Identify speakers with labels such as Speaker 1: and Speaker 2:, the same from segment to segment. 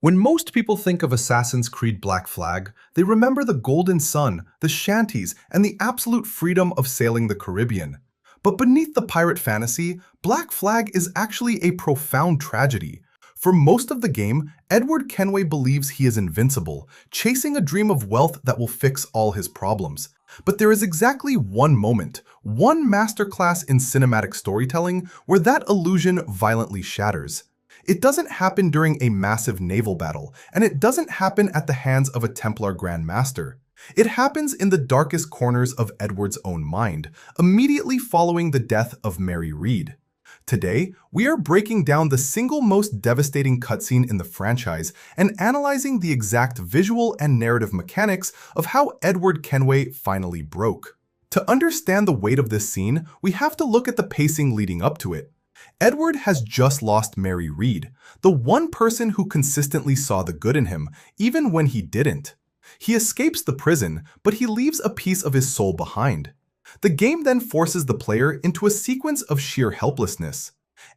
Speaker 1: When most people think of Assassin's Creed Black Flag, they remember the golden sun, the shanties, and the absolute freedom of sailing the Caribbean. But beneath the pirate fantasy, Black Flag is actually a profound tragedy. For most of the game, Edward Kenway believes he is invincible, chasing a dream of wealth that will fix all his problems. But there is exactly one moment, one masterclass in cinematic storytelling, where that illusion violently shatters. It doesn't happen during a massive naval battle, and it doesn't happen at the hands of a Templar Grand Master. It happens in the darkest corners of Edward's own mind, immediately following the death of Mary Read. Today, we are breaking down the single most devastating cutscene in the franchise and analyzing the exact visual and narrative mechanics of how Edward Kenway finally broke. To understand the weight of this scene, we have to look at the pacing leading up to it. Edward has just lost Mary Read, the one person who consistently saw the good in him, even when he didn't. He escapes the prison, but he leaves a piece of his soul behind. The game then forces the player into a sequence of sheer helplessness.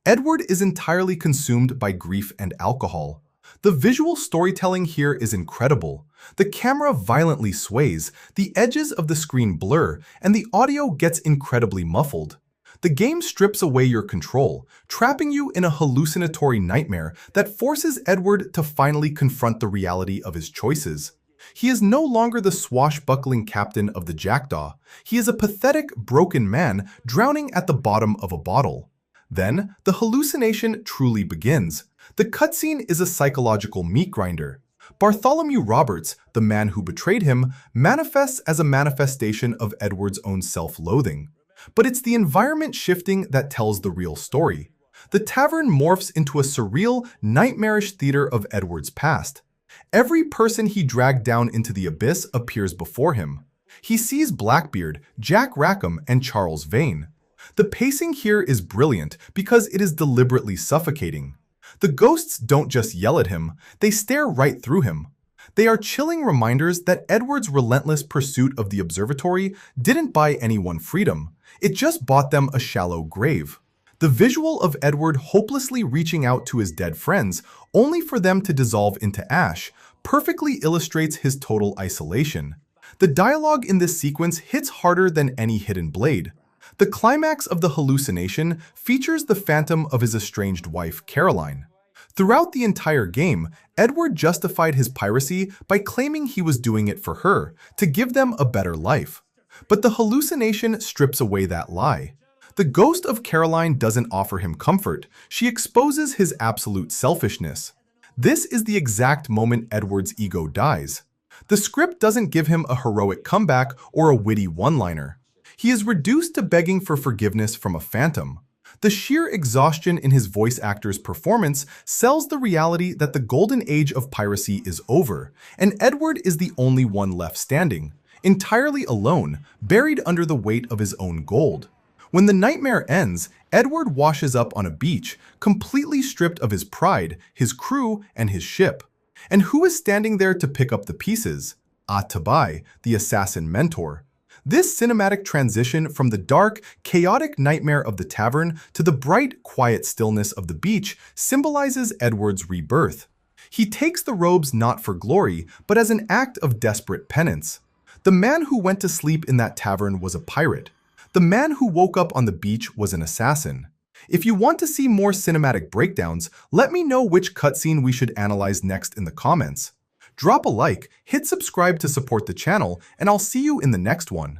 Speaker 1: Edward is entirely consumed by grief and alcohol. The visual storytelling here is incredible. The camera violently sways, the edges of the screen blur, and the audio gets incredibly muffled. The game strips away your control, trapping you in a hallucinatory nightmare that forces Edward to finally confront the reality of his choices. He is no longer the swashbuckling captain of the Jackdaw. He is a pathetic, broken man drowning at the bottom of a bottle. Then, the hallucination truly begins. The cutscene is a psychological meat grinder. Bartholomew Roberts, the man who betrayed him, manifests as a manifestation of Edward's own self-loathing. But it's the environment shifting that tells the real story. The tavern morphs into a surreal, nightmarish theater of Edward's past. Every person he dragged down into the abyss appears before him. He sees Blackbeard, Jack Rackham, and Charles Vane. The pacing here is brilliant because it is deliberately suffocating. The ghosts don't just yell at him, they stare right through him. They are chilling reminders that Edward's relentless pursuit of the observatory didn't buy anyone freedom. It just bought them a shallow grave. The visual of Edward hopelessly reaching out to his dead friends, only for them to dissolve into ash, perfectly illustrates his total isolation. The dialogue in this sequence hits harder than any hidden blade. The climax of the hallucination features the phantom of his estranged wife, Caroline. Throughout the entire game, Edward justified his piracy by claiming he was doing it for her, to give them a better life. But the hallucination strips away that lie. The ghost of Caroline doesn't offer him comfort, she exposes his absolute selfishness. This is the exact moment Edward's ego dies. The script doesn't give him a heroic comeback or a witty one-liner. He is reduced to begging for forgiveness from a phantom. The sheer exhaustion in his voice actor's performance sells the reality that the golden age of piracy is over, and Edward is the only one left standing, entirely alone, buried under the weight of his own gold. When the nightmare ends, Edward washes up on a beach, completely stripped of his pride, his crew, and his ship. And who is standing there to pick up the pieces? Atabai, the assassin mentor. This cinematic transition from the dark, chaotic nightmare of the tavern to the bright, quiet stillness of the beach symbolizes Edward's rebirth. He takes the robes not for glory, but as an act of desperate penance. The man who went to sleep in that tavern was a pirate. The man who woke up on the beach was an assassin. If you want to see more cinematic breakdowns, let me know which cutscene we should analyze next in the comments. Drop a like, hit subscribe to support the channel, and I'll see you in the next one.